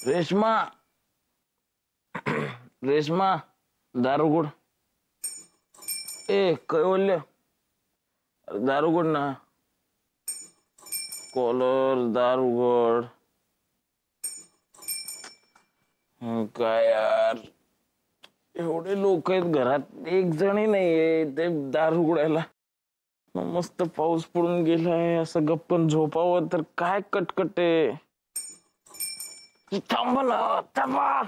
रेश्मा रेश्मा दारुगुड काय बोलले दारुगुड ना कॉलर दारुगड काय यार एवढे लोक आहेत घरात एक जणही नाहीये ते दारू उघडायला मस्त पाऊस पडून गेलाय असं गप्पन झोपावं तर काय कटकट आहे थांबा ना थांबा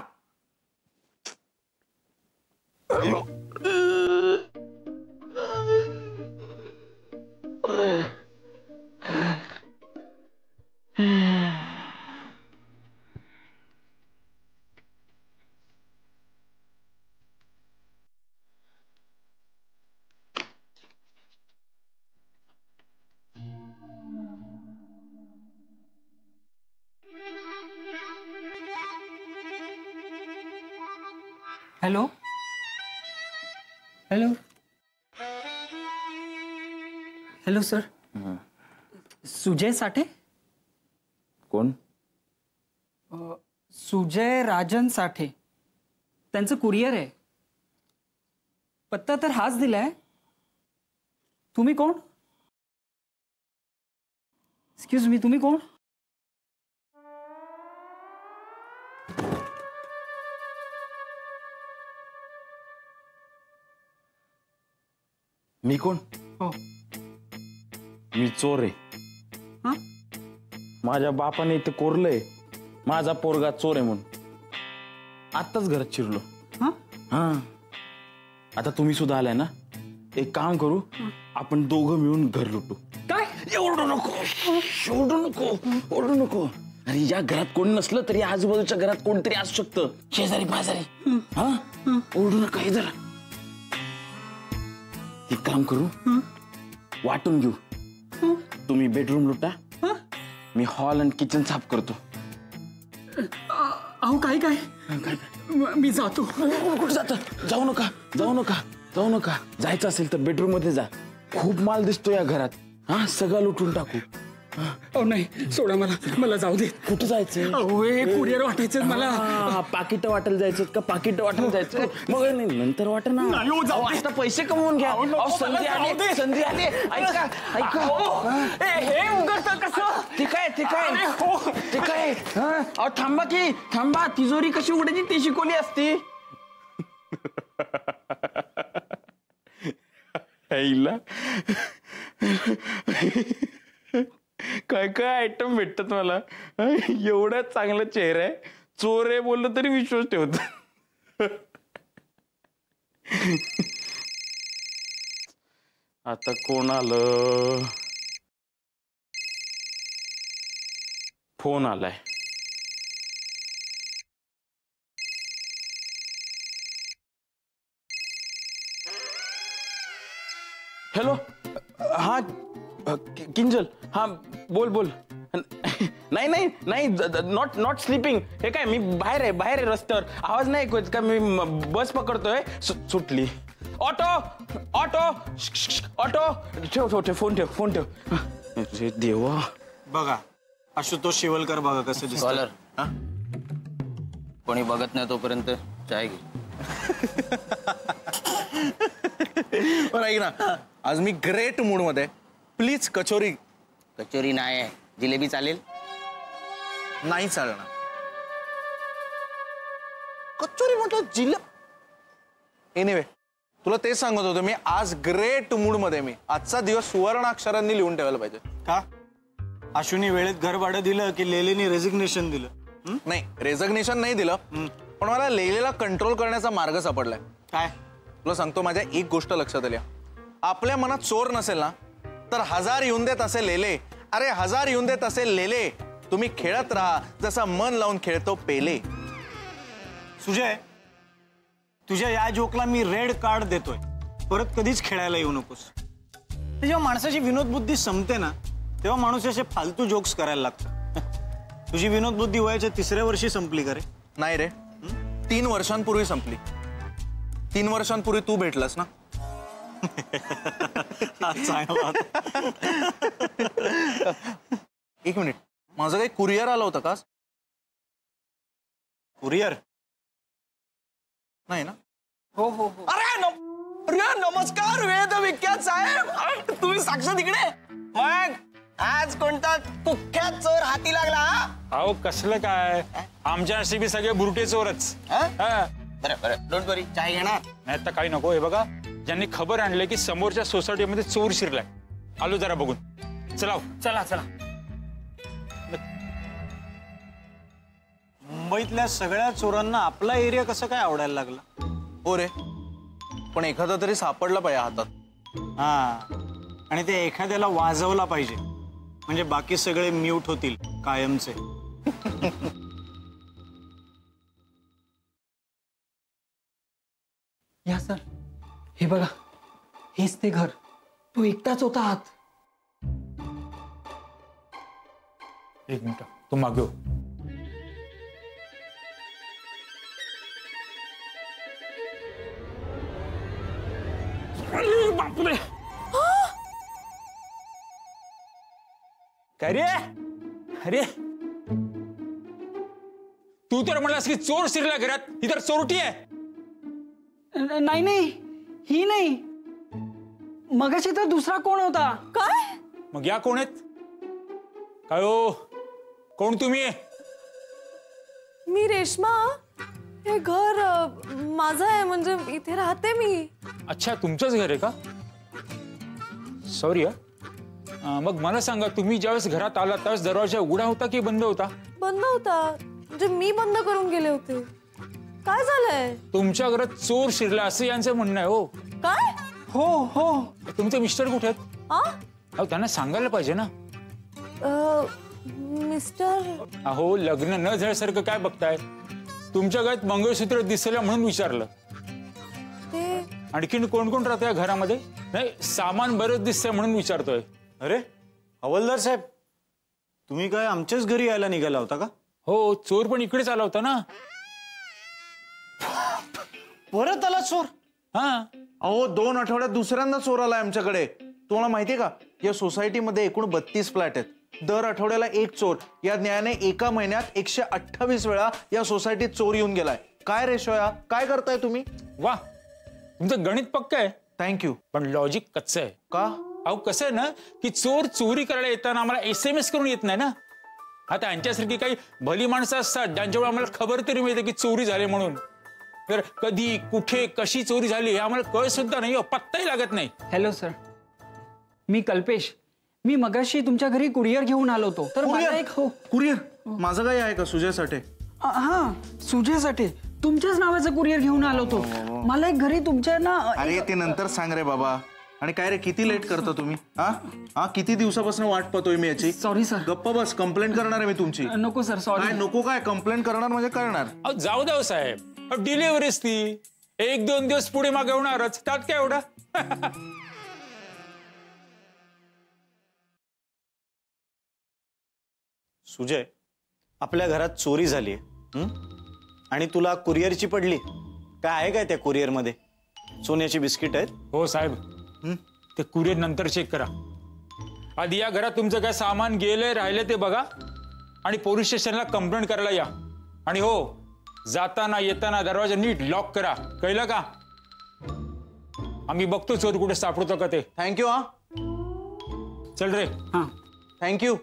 hello hello hello sir Sujay Sathe कोण सुजय राजन साठे त्यांचं कुरिअर आहे पत्ता तर हाच दिलाय तुम्ही कोण एक्सक्यूज मी तुम्ही कोण मी कोण हो मी चोर आहे हा माझ्या बापाने इथं कोरलंय माझा पोरगा चोर आहे म्हणून आत्ताच घरात शिरलो हा हा आता तुम्ही सुद्धा आलाय ना एक काम करू आपण दोघं मिळून घर लुटू काय एवढं नको एवढं नको एवढं नको अरे या घरात कोणी नसलं तरी आजूबाजूच्या घरात कोणतरी असू शकतं शेजारी पाजारी हा ओढू नका इधर एक काम करू वाटून घेऊ तुम्ही बेडरूम लुटा मी हॉल आणि किचन साफ करतो अहो काय काय मी जातो कुठे जात जाऊ नका जाऊ नका जाऊ नका जायचं असेल तर बेडरूम मध्ये जा खूप माल दिसतो या घरात हा सगळं लुटून टाकू अहो नाही सोडा मला जाऊ दे कुठं जायचं अहो हे कुरिअर वाटायचं मला पाकिट वाटायला जायचं का पाकिट वाटायला जायचं मग नाही नंतर वाट ना नाही हो, जाऊ दे. आता पैसे कमवून घ्या अहो, संधी आली संधी आली ऐका ऐका हे उघडतं कसं ते काय ते काय ते काय अहो थांबा की थांबा तिजोरी कशी उघडायची ती शिकवली असती आईला काय काय आयटम भेटतात मला एवढा चांगला चेहरा आहे चोर आहे बोललं तरी विश्वास ठेवत आता कोण आलं फोन आलाय हॅलो हा किंजल हा बोल बोल नाही नाही नाही नॉट स्लीपिंग हे काय मी बाहेर आहे रस्त्यावर आवाज नाही ऐकू येत का मी बस पकडतोय सुटली ऑटो ऑटो ऑटो ठेव फोन ठेव अरे देवा बघा आशुतोष शिवलकर बघा कसं दिसतं कोणी बघत नाही तोपर्यंत चाय घे बरं ऐक ना आज मी ग्रेट मूड मध्ये प्लीज कचोरी नाही आहे जिलेबी चालेल नाही चालणार कचोरी म्हटलं एनिवे तुला तेच सांगत होतो मी आज ग्रेट मूड मध्ये मी आजचा दिवस सुवर्ण अक्षरांनी लिहून ठेवायला पाहिजे का आशुनी वेळेत घर भाडं दिलं की लेलेनी रेजिग्नेशन दिलं नाही रेझग्नेशन नाही दिलं पण मला लेलेला कंट्रोल करण्याचा मार्ग सापडलाय काय तुला सांगतो माझ्या एक गोष्ट लक्षात आली आपल्या मनात चोर नसेल ना तर 1000 येऊन देत असे लेले अरे 1000 येऊन देत असे लेले तुम्ही खेळत राहा जसा मन लावून खेळतो पेले सुजय तुझ्या या जोकला मी रेड कार्ड देतोय परत कधीच खेळायला येऊ नकोस जेव्हा माणसाची विनोद बुद्धी संपते ना तेव्हा माणूस असे फालतू जोक्स करायला लागतो तुझी विनोद बुद्धी वयाच्या 3ऱ्या वर्षी संपली का रे नाही रे 3 वर्षांपूर्वी संपली 3 वर्षांपूर्वी तू भेटलास ना एक मिनिट माझं काही कुरिअर आलं होतं का कुरिअर नाही ना? हो हो हो. अरे नमस्कार वेद विख्यात साहेब, तुम्ही साक्षात इकडे. मग आज कोणता कुख्यात चोर हाती लागला हा? अहो कसलं काय, आमच्या नशिबी सगळे बुरटे चोरच. हा? हा. बरं बरं, डोंट वरी, चाय घेणार. नाही आता काही नको. हे बघा, ज्यांनी खबर आणले की समोरच्या सोसायटीमध्ये चोर शिरलाय, आलो जरा बघून. चला चला चला. मुंबईतल्या सगळ्या चोरांना आपला एरिया कसं काय आवडायला लागला? हो रे, पण एखादा तरी सापडला पाहिजे हातात. हा, आणि ते एखाद्याला वाजवला पाहिजे, म्हणजे बाकी सगळे म्यूट होतील कायमचे. या सर, हे बघा, हेच ते घर. तू एकटाच होता आत. एक मिनिट, तू मागे हो. बापरे. काय रे? अरे तू तर म्हणलास की चोर शिरला घरात, ही तर चोरटी आहे. नाही नाही, ही नाही. मगाशी तर दुसरा कोण होता? काय? मग या कोण आहेत? काय हो, कोण तुम्ही? मी रेश्मा. हे घर माझं आहे, म्हणजे इथे राहते मी. अच्छा, तुमचंच घर आहे का? सॉरी. मग मला सांगा, तुम्ही ज्यावेळेस घरात आला त्यावेळेस दरवाजा उघडा होता की बंद होता? बंद होता, म्हणजे मी बंद करून गेले होते. काय झालंय? तुमच्या घरात चोर शिरला असं यांचं म्हणणं आहे. हो. काय? हो हो. तुमचे मिस्टर कुठे आहेत? अहो त्यांना सांगायला पाहिजे ना. मिस्टर. अहो लग्न न झाल्यासारखं काय बघताय? तुमच्या घरात मंगळसूत्र दिसलं म्हणून विचारलं. ते आणखीन कोण कोण राहतं या घरामध्ये? नाही, सामान बरंच दिसतंय म्हणून विचारतोय. अरे हवालदार साहेब, तुम्ही काय आमच्याच घरी यायला निघाला होता का? हो, चोर पण इकडेच आला होता ना. परत आला चोर? हा. अहो 2 आठवड्यात दुसऱ्यांदा चोर आलाय आमच्याकडे. तुम्हाला माहितीये का, या सोसायटीमध्ये एकूण 32 फ्लॅट आहेत. दर आठवड्याला एक चोर. या न्यायाने एका महिन्यात 128 वेळा या सोसायटीत चोर येऊन गेलाय. काय रेशोया, काय करताय तुम्ही? वा, तुमचं गणित पक्क आहे. थँक्यू. पण लॉजिक कच्चं आहे. का? अहो कसं आहे ना, की चोर चोरी करायला येताना आम्हाला SMS करून येत नाही ना. आता यांच्यासारखी काही भली माणसं असतात ज्यांच्यामुळे आम्हाला खबर तरी मिळते की चोरी झाली म्हणून. तर कधी कुठे कशी चोरी झाली हे आम्हाला कळ सुद्धा नाही, पत्ताही लागत नाही. हॅलो सर, मी कल्पेश. मी मगाशी तुमच्या घरी कुरिअर घेऊन आलो होतो. तर मला एक हो कुरिअर माझं काही आहे का सुजयसाठी? हा, सुजयसाठी तुमच्याच नावाचं कुरिअर घेऊन आलो होतो. मला एक घरी तुमच्या ना. अरे ते नंतर सांग रे बाबा. आणि काय रे, किती लेट करता तुम्ही? हा, किती दिवसापासून वाट पाहतोय मी याची. Sorry sir. गप्पा बस, कंप्लेंट करणार आहे मी तुमची. नको सर, सॉरी. काय नको? काय कंप्लेंट करणार म्हणजे करणार. अहो जाऊ द्या साहेब, डिलिव्हरीच ती 1-2 दिवस पुढे मागे होणारच, त्यात काय एवढा. सुजय, आपल्या घरात चोरी झाली आणि तुला कुरिअरची पडली. काय आहे काय त्या कुरिअर मध्ये? सोन्याची बिस्किट आहेत? हो साहेब, ते कुरिअर नंतर चेक करा. आधी या घरात तुमचं काय सामान गेलंय राहिलंय ते बघा, आणि पोलीस स्टेशनला कंप्लेंट करायला या. आणि हो, जाताना येताना दरवाजा नीट लॉक करा, कळलं का? आम्ही बघतो चोर कुठे सापडतो का ते. थँक्यू. हा, चल रे. हा, थँक्यू.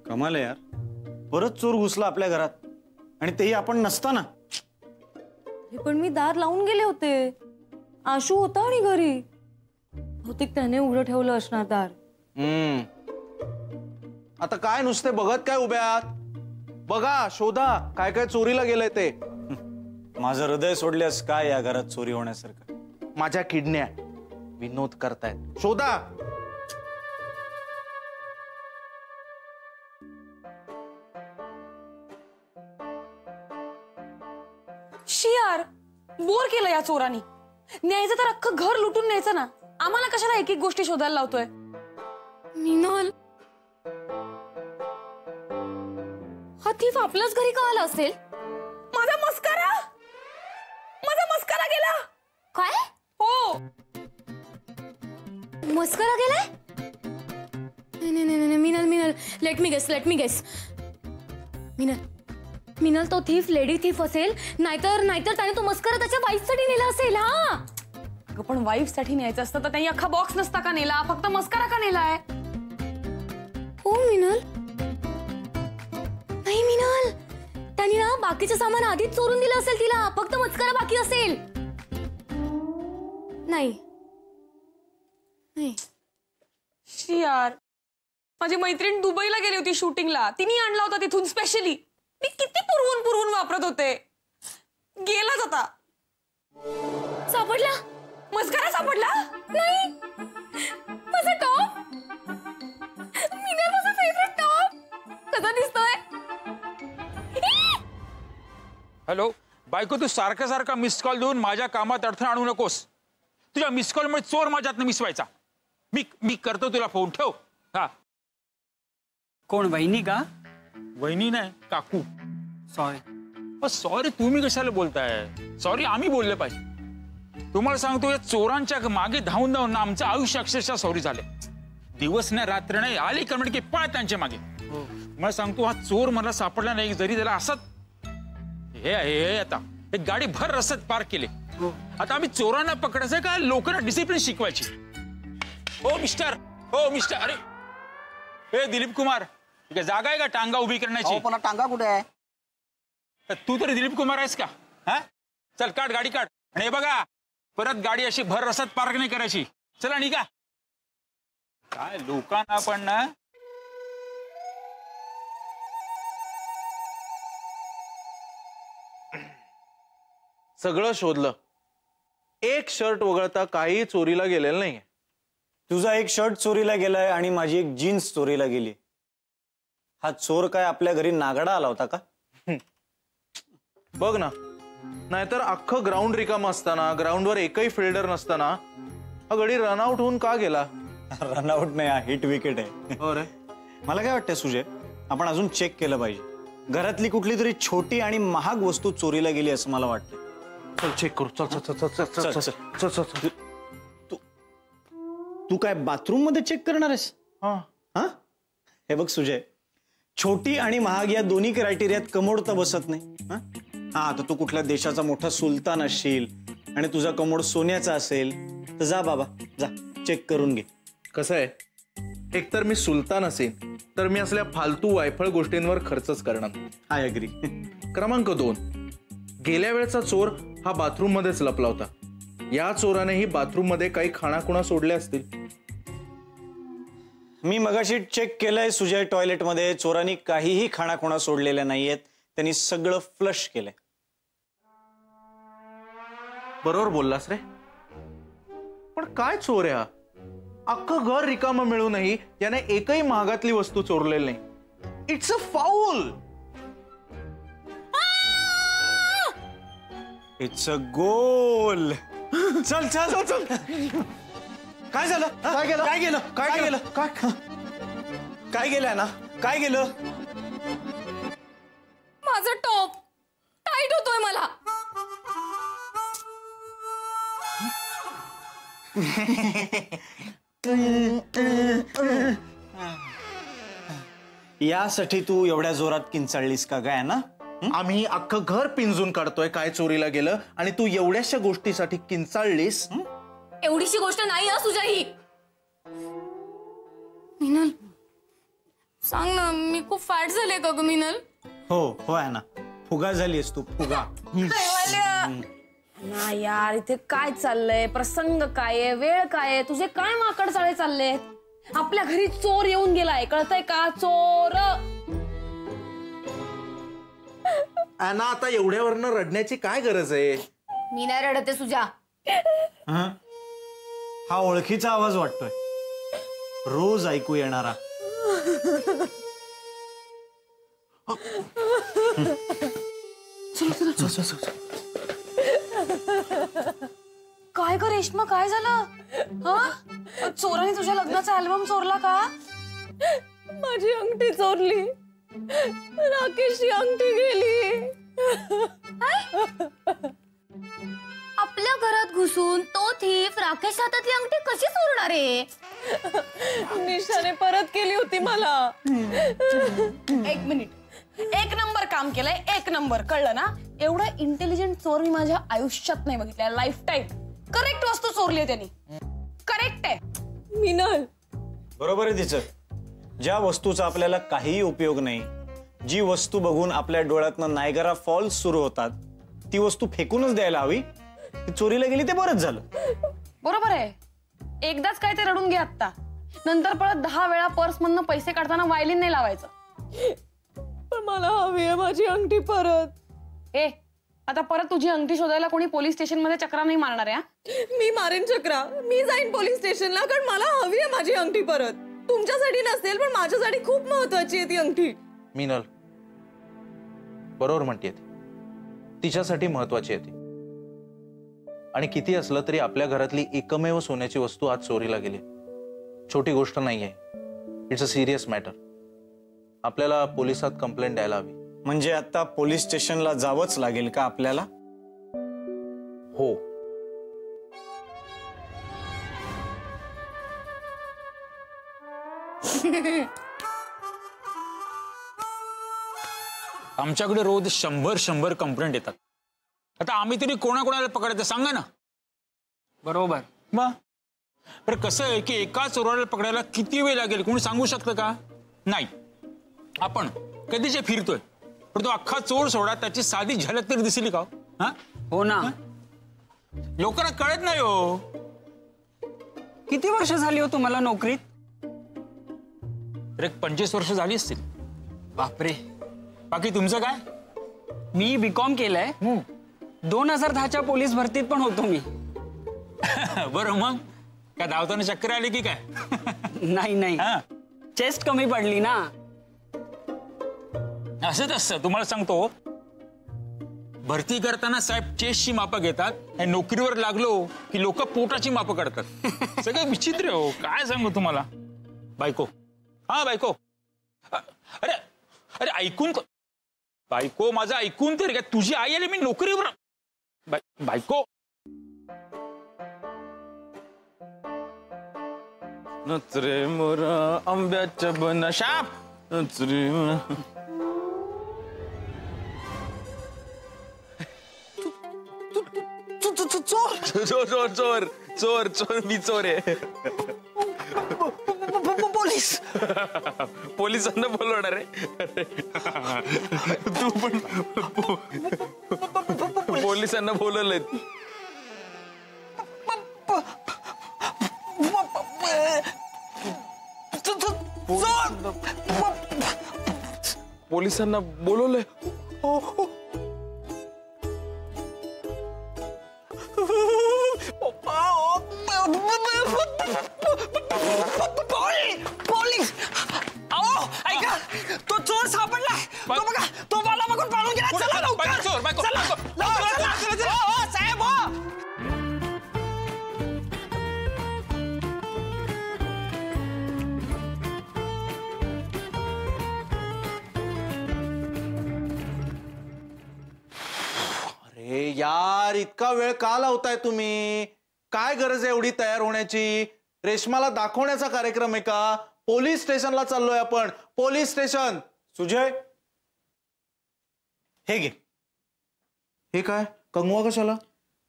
कमाल आहे यार, परत चोर घुसला आपल्या घरात, आणि तेही आपण नसताना. हे पण मी दार लावून गेले होते. आशू होता आणि घरी. बहुतेक त्याने उघडं ठेवलं असणार दार. आता काय नुसते बघत काय उभ्यात? बघा, शोधा काय काय चोरीला गेलंय ते. माझं हृदय सोडल्यास काय या घरात चोरी होण्यासारखं? माझ्या किडन्या विनोद करतायत. शोधा. शियार, बोर केलं या चोरांनी. न्यायचं तर अख्खं घर लुटून न्यायचं ना. आम्हाला कशाला एक एक गोष्टी शोधायला लावतोय? मिनल, हा थीफ आपल्याच घरी का आला असेल? माझा मस्करा गेला. काय? हो, मस्करा गेलाय. नाही Minal, let me guess Minal तो थीफ लेडी थीफ असेल, नाहीतर त्याने तो मस्करा त्याच्या वाईफसाठी नेला असेल. हा अगं पण वाईफ साठी न्यायचं असतं तर त्यांनी अख्खा बॉक्स नसता का नेला, फक्त मस्करा का नेलाय? हो मिनल, नाही मिनल, त्यांनी ना बाकीचं सामान आधीच चोरून दिलं असेल तिला, फक्त मस्करा बाकी असेल. नाही शी यार, माझी मैत्रीण दुबईला गेली होती शूटिंगला, तिने आणला होता तिथून स्पेशली. मी किती पुरवून वापरत होते, गेलाच आता. सापडला? मस्करा सापडला? नाही, माझा टॉप, मिनल माझा फेवरेट टॉप, कसा दिसतोय? हॅलो बायको, तू सारखा मिस कॉल देऊन माझ्या कामात अडथळा आणू नकोस. तुझ्या मिस कॉलमुळे चोर माझ्यातनं मिसवायचा. मी करतो तुला फोन, ठेव. हा. कोण, वहिनी का? वहिनी नाही, काकू. सॉरी. सॉरी तुम्ही कशाला बोलताय? सॉरी आम्ही बोलले पाहिजे. तुम्हाला सांगतो, या चोरांच्या मागे धावून धावून आमचं आयुष्य अक्षरशः सॉरी झाले. दिवस नाही रात्र नाही, आली कमेंट की पळ त्यांच्या मागे. मला सांगतो, हा चोर मला सापडला नाही, जरी त्याला असत हे आता एक गाडी भर रस्त्यात पार्क केले. आता आम्ही चोरांना पकडायचं का लोकांना डिसिप्लिन शिकवायची? हो मिस्टर, अरे हे दिलीप कुमार, जागा आहे का टांगा उभी करण्याची? पण टांगा कुठे आहे? तू तरी दिलीप कुमार आहेस का? हा, चल काढ, गाडी काढ. आणि हे बघा, परत गाडी अशी भर रस्त्यात पार्क नाही करायची. चला निघा. काय लोकांना पण ना. सगळं शोधलं, एक शर्ट वगळता काही चोरीला गेलेलं नाहीये. तुझा एक शर्ट चोरीला गेलाय आणि माझी एक जीन्स चोरीला गेली. हा चोर काय आपल्या घरी नागडा आला होता का? बघ ना, नाहीतर अख्खं ग्राउंड रिकाम असताना, ग्राउंडवर एकही फिल्डर नसताना हा गडी रनआउट होऊन का गेला? रनआउट नाही, हा हिट विकेट आहे. हो रे. मला काय वाटतंय सुजय, आपण अजून चेक केलं पाहिजे. घरातली कुठली तरी छोटी आणि महाग वस्तू चोरीला गेली असं मला वाटतं. चल चेक करू. चल. तू काय बाथरूम मध्ये चेक करणार आहेस? हा, हे बघ सुजय, छोटी आणि महाग या दोन्ही क्रायटेरियात कमोड तर बसत नाही. हा, तर तू कुठल्या देशाचा मोठा सुलतान असशील आणि तुझा कमोड सोन्याचा असेल तर जा बाबा, जा चेक करून घे. कसं आहे, एकतर मी सुलतान असेल तर मी असल्या फालतू वायफळ गोष्टींवर खर्चच करणार. I agree. क्रमांक 2, गेल्या वेळचा चोर हा बाथरूम मध्येच लपला होता. या चोरानेही बाथरूम मध्ये काही खाणाखुणा सोडल्या असतील. मी मगाशी चेक केलंय सुजय, टॉयलेट मध्ये चोरांनी काहीही खाणाखुणा सोडलेल्या नाहीयेत. त्यांनी सगळं फ्लश केलंय. बरोबर बोललास रे. पण काय चोर आहे हा? अख्खं घर रिकामं मिळूनही याने एकही महागातली वस्तू चोरलेली नाही. It's a foul. It's a goal. चल चल चल. काय झालं? काय गेलं ना? काय गेलं? माझा टॉप टाईट होतोय मला. यासाठी तू एवढ्या जोरात किंचाळलीस का काय ना? आम्ही अख्खं घर पिंजून काढतोय काय चोरीला गेलं आणि तू एवढ्याशा गोष्टीसाठी किंचाळलीस. एवढीशी गोष्ट नाही हा सुजय ही. मिनल सांग ना, मी खूप फॅट झाले का ग मिनल? हो आहे ना, फुगा झालीस तू, फुगा. ना यार, इथे काय चाललंय, प्रसंग काय आहे, वेळ काय आहे, तुझे काय माकड चाळे चालले? आपल्या घरी चोर येऊन गेलाय, कळतंय का? चोर. ना आता एवढ्यावरनं रडण्याची काय गरज आहे? मी नाही रडते सुजा. हा ओळखीचा आवाज वाटतोय, रोज ऐकू येणारा. काय ग रेश्मा, काय झालं? हा, चोराने तुझ्या लग्नाचा अल्बम चोरला का? माझी अंगठी चोरली, राकेशची अंगठी गेली. आपल्या घरात घुसून तो थीफ राकेश हातातली अंगठी कशी चोरणार आहे? निशाने परत केली होती मला. एक मिनिट, एक नंबर काम केलंय, एक नंबर. कळलं ना? एवढा इंटेलिजंट चोर मी माझ्या आयुष्यात नाही बघितला लाईफ टाईम. करेक्ट वस्तू चोरली आहे त्यांनी. करेक्ट आहे मिनल. बरोबर आहे तिचं. ज्या वस्तूचा आपल्याला काहीही उपयोग नाही, जी वस्तू बघून आपल्या डोळ्यातनं नायगरा फॉल्स सुरू होतात, ती वस्तू फेकूनच द्यायला हवी. ती चोरीला गेली ते बरंच झालं. बरोबर आहे. एकदाच काय ते रडून घे आता, नंतर परत 10 वेळा पर्स मधनं पैसे काढताना वायलिन नाही लावायचं. पण मला हवी आहे माझी अंगठी परत. आता परत तुझी अंगठी शोधायला कोणी पोलीस स्टेशन मध्ये चक्रा नाही मारणार आहे. मी मारेन चक्रा, मी जाईन पोलीस स्टेशनला, कारण मला हवी आहे माझी अंगठी परत. तुमच्यासाठी नसेल पण माझ्यासाठी खूप महत्वाची आहे ती अंगठी. मिनल बरोबर म्हणते, तिच्यासाठी महत्वाची आहे ती. आणि किती असलं तरी आपल्या घरातली एकमेव सोन्याची वस्तू आज चोरीला गेली. छोटी गोष्ट नाहीये. It's a serious matter. आपल्याला पोलिसात कंप्लेंट द्यायला हवी. म्हणजे आता पोलीस स्टेशनला जावंच लागेल का आपल्याला? हो. आमच्याकडे रोज 100 कंप्लेंट येतात. आता आम्ही तरी कोणाकोणाला पकडायचं सांगा ना. बरोबर. मग पण कसं आहे की एका चोराला पकडायला किती वेळ लागेल कोणी सांगू शकतं का? नाही. आपण कधीचे फिरतोय, पण तो अख्खा चोर सोडा त्याची साधी झलक तरी दिसली का? हो ना. लोकांना कळत नाही हो. किती वर्ष झाली हो तुम्हाला नोकरीत? तर एक 25 वर्ष झाली असतील. बापरे. बाकी तुमचं काय? मी बीकॉम केलंय. 2010च्या पोलीस भरतीत पण होतो मी. बरं, मग काय धावताना चक्कर आली की काय? नाही, चेस्ट कमी पडली ना. असंच असतं. तुम्हाला सांगतो, भरती करताना साहेब चेस्टची मापं घेतात आणि नोकरीवर लागलो की लोक पोटाची मापं काढतात. सगळं विचित्र हो. काय सांगू तुम्हाला. बायको, बायको, अरे अरे ऐकून, बायको माझं ऐकून तरी काय. तुझी आई आली, मी नोकरीवर. बायको, नचरे मोरा आंब्याच्या बना शाप. नचरे चोर चोर चोर चोर मी चोर आहे. पोलीस. पोलिसांना बोलवणार आहे. तू पण पोलिसांना बोलवलंय. पोलिसांना बोलवलंय. पोलीस. अहो ऐका, तो चोर सापडलाय. तो बघा, तो मला बघून पाळून गेला. चला लवकर. चोर, बायको, चला लवकर. हो साहेब, हो. अरे यार, इतका वेळ का लावताय तुम्ही? काय गरज आहे एवढी तयार होण्याची? रेशमाला दाखवण्याचा कार्यक्रम आहे का? पोलीस स्टेशनला चाललोय आपण. Police station. सुजय, हे घे. हे काय कंगवा कशाला?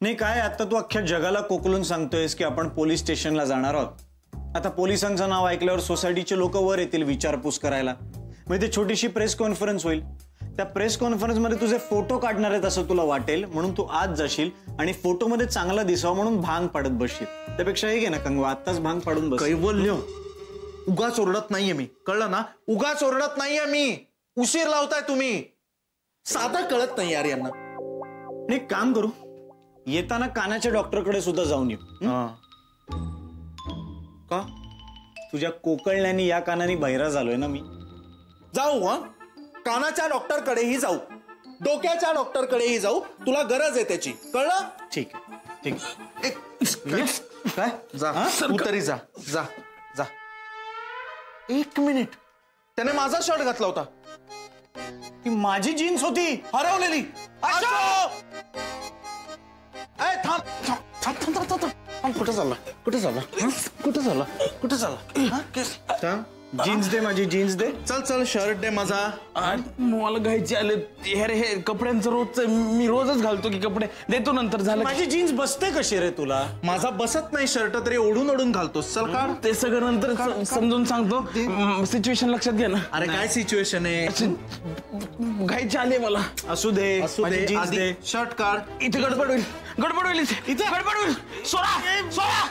नाही काय, आता तू अख्ख्या जगाला कोकलून सांगतोयस की आपण पोलीस स्टेशनला जाणार आहोत. आता पोलिसांचं नाव ऐकल्यावर सोसायटीचे लोक वर येतील विचारपूस करायला. म्हणजे ते छोटीशी प्रेस कॉन्फरन्स होईल. त्या प्रेस कॉन्फरन्समध्ये तुझे फोटो काढणार आहेत असं तुला वाटेल, म्हणून तू आज जाशील आणि फोटोमध्ये चांगला दिसावं म्हणून भांग पाडत बसशील. त्यापेक्षा हे घे ना कंगवा, आत्ताच भांग पाडून बस. कैवल्य, उगाच ओरडत नाहीये मी, कळलं ना? उगाच ओरडत नाहीये मी. उशीर लावताय तुम्ही. साधा कळत नाही यार यांना. एक काम करू, येताना कानाच्या डॉक्टरकडे सुद्धा जाऊन येऊ. का? तुझ्या कोकळण्याने या कानाने बहिरा झालोय ना मी. जाऊ. कानाच्या डॉक्टरकडेही जाऊ, डोक्याच्या डॉक्टरकडेही जाऊ. तुला गरज आहे त्याची, कळलं? ठीक आहे, ठीक आहे. काय जा, तू तरी जा जा जा. 1 मिनिट, त्याने माझा शर्ट घातला होता. ती माझी जीन्स होती हरवलेली. थांब थांब थांब थांब थांब थांब. कुठं चालला कुठं चालला कुठं चालला कुठं चालला जीन्स दे, माझी जीन्स दे. चल चल शर्ट दे माझा. मला घ्यायचे आले हे कपड्यांचं रोजचं मी रोजच घालतो की कपडे देतो नंतर झालं माझी जीन्स बसते कशी रे तुला? माझा बसत नाही शर्ट तरी ओढून ओढून घालतोस. चल काढ. ते सगळं नंतर समजून सांगतो सिच्युएशन लक्षात घे ना. अरे काय सिच्युएशन आहे? घ्यायचे आले मला. असू दे, माझी जीन्स दे. शर्ट काढ. इथे गडबड होईल इथे गडबड होईल सोडा सोडा